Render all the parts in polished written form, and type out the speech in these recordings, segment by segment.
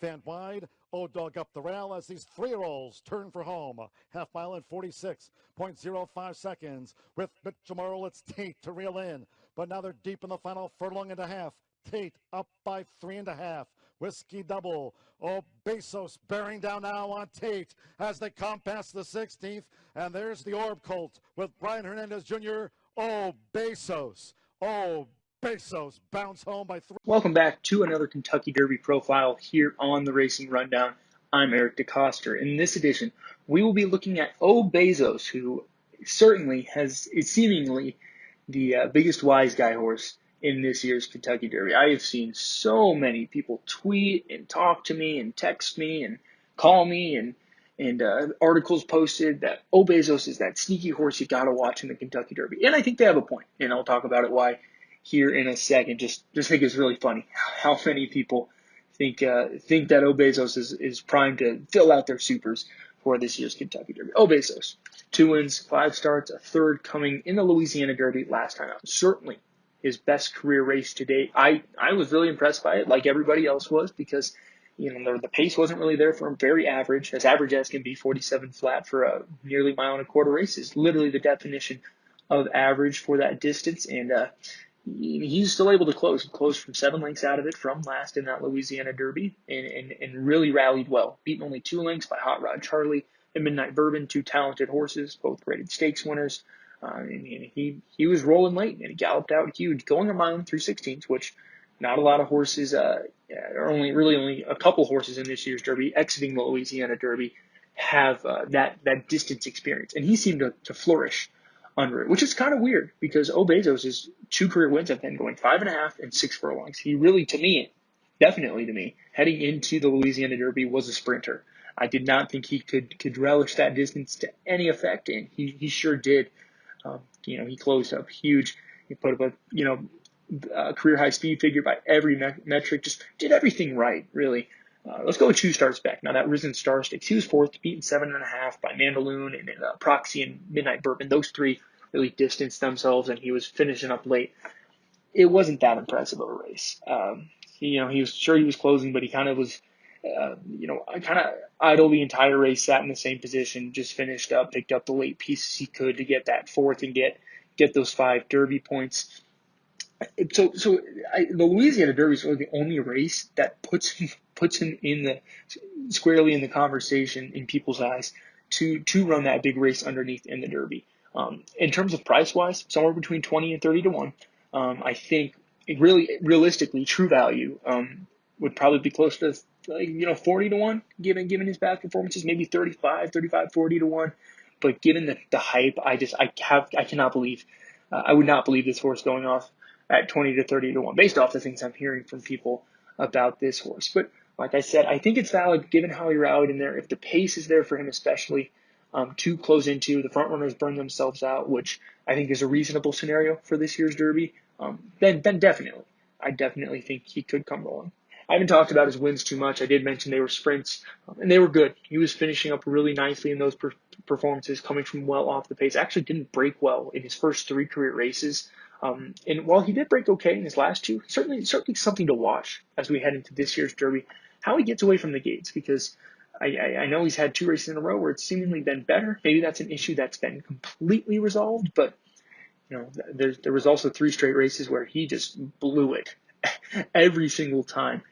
Fan wide, O-Dog up the rail as these three-year-olds turn for home. Half mile in 46.05 seconds. With Mitchell Morrow, it's Tate to reel in. But now they're deep in the final furlong and a half. Tate up by 3.5. Whiskey Double. Oh, Besos bearing down now on Tate as they come past the 16th. And there's the Orb Colt with Brian Hernandez Jr. Oh, Besos. Oh, Besos bounce home by 3. Welcome back to another Kentucky Derby profile here on the Racing Rundown. I'm Eric DeCoster. In this edition, we will be looking at O Besos, who certainly is seemingly the biggest wise guy horse in this year's Kentucky Derby. I have seen so many people tweet and talk to me and text me and call me and articles posted that O Besos is that sneaky horse you got to watch in the Kentucky Derby. And I think they have a point, and I'll talk about it why here in a second. Just think it's really funny how many people think that O Besos is primed to fill out their supers for this year's Kentucky Derby. O Besos, 2 wins, 5 starts, a third coming in the Louisiana Derby last time out. Certainly his best career race to date. I was really impressed by it, like everybody else was, because the pace wasn't really there for him. Very average as can be. 47 flat for a nearly mile and a quarter race is literally the definition of average for that distance, and he's still able to close. He closed from 7 lengths out of it from last in that Louisiana Derby and really rallied well. Beaten only 2 lengths by Hot Rod Charlie and Midnight Bourbon, 2 talented horses, both graded stakes winners. And he was rolling late and he galloped out huge, going a mile and 3/16, which not a lot of horses, or only a couple horses in this year's Derby exiting the Louisiana Derby have that distance experience. And he seemed to flourish under it, which is kind of weird because O Besos' 2 career wins have been going 5.5 and 6 furlongs. He really, definitely to me, heading into the Louisiana Derby was a sprinter. I did not think he could relish that distance to any effect, and he sure did. He closed up huge. He put up a career high speed figure by every metric. Just did everything right, really. Let's go with 2 starts back. Now that Risen Star Stakes, he was 4th, beaten 7.5 by Mandaloon and Proxy and Midnight Bourbon. Those 3 really distanced themselves, and he was finishing up late. It wasn't that impressive of a race. He was sure he was closing, but he kind of was, kind of idle the entire race, sat in the same position, just finished up, picked up the late pieces he could to get that 4th and get those 5 Derby points. So the Louisiana Derby is really the only race that puts him squarely in the conversation in people's eyes to run that big race underneath in the Derby. In terms of price wise, somewhere between 20 and 30 to 1. I think realistically, true value would probably be close to 40 to 1, given his past performances, maybe 35, 40 to 1. But given the hype, I cannot believe, I would not believe this horse going off at 20 to 30 to 1, based off the things I'm hearing from people about this horse. But like I said, I think it's valid given how he rallied in there. If the pace is there for him, especially to close into, the front runners burn themselves out, which I think is a reasonable scenario for this year's Derby, then definitely, I definitely think he could come rolling. I haven't talked about his wins too much. I did mention they were sprints, and they were good. He was finishing up really nicely in those performances, coming from well off the pace. Actually didn't break well in his first 3 career races. And while he did break okay in his last 2, certainly something to watch as we head into this year's Derby, how he gets away from the gates, because I know he's had 2 races in a row where it's seemingly been better. Maybe that's an issue that's been completely resolved, but there was also 3 straight races where he just blew it every single time.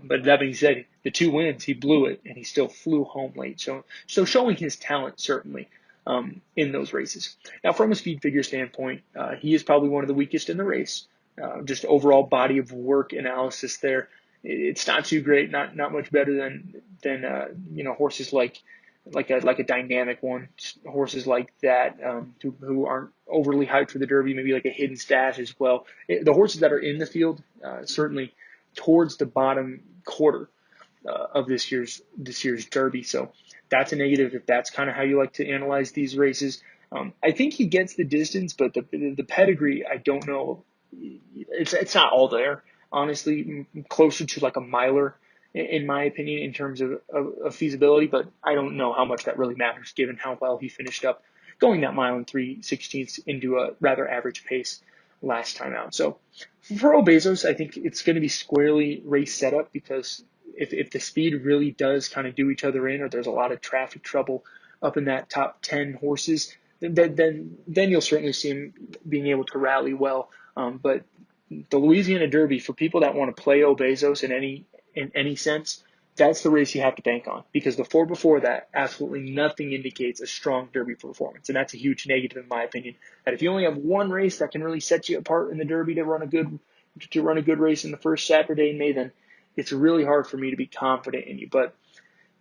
But that being said, the 2 wins, he blew it, and he still flew home late. So showing his talent, certainly, in those races. Now, from a speed figure standpoint, he is probably one of the weakest in the race. Just overall body of work analysis there, it's not too great, not much better than horses like a dynamic one, horses like that who aren't overly hyped for the Derby, maybe like a Hidden Stash as well. The horses that are in the field, certainly towards the bottom quarter of this year's Derby. So that's a negative if that's kind of how you like to analyze these races. I think he gets the distance, but the pedigree, I don't know. It's not all there, honestly. Closer to like a miler, in my opinion, in terms of feasibility. But I don't know how much that really matters, given how well he finished up going that mile and 3/16 into a rather average pace last time out. So for O Besos, I think it's going to be squarely race setup, because If the speed really does kind of do each other in, or there's a lot of traffic trouble up in that top 10 horses, then you'll certainly see him being able to rally well. But the Louisiana Derby, for people that want to play O Besos in any sense, that's the race you have to bank on, because the 4 before that, absolutely nothing indicates a strong Derby performance, and that's a huge negative in my opinion. That if you only have one race that can really set you apart in the Derby to run a good race in the first Saturday in May, then it's really hard for me to be confident in you. But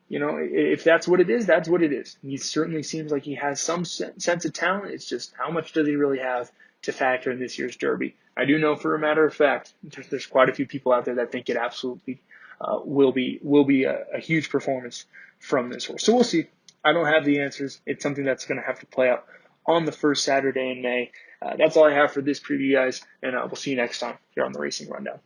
if that's what it is, that's what it is. He certainly seems like he has some sense of talent. It's just how much does he really have to factor in this year's Derby? I do know for a matter of fact, there's quite a few people out there that think it absolutely will be a huge performance from this horse. So we'll see. I don't have the answers. It's something that's going to have to play out on the first Saturday in May. That's all I have for this preview, guys, and we'll see you next time here on the Racing Rundown.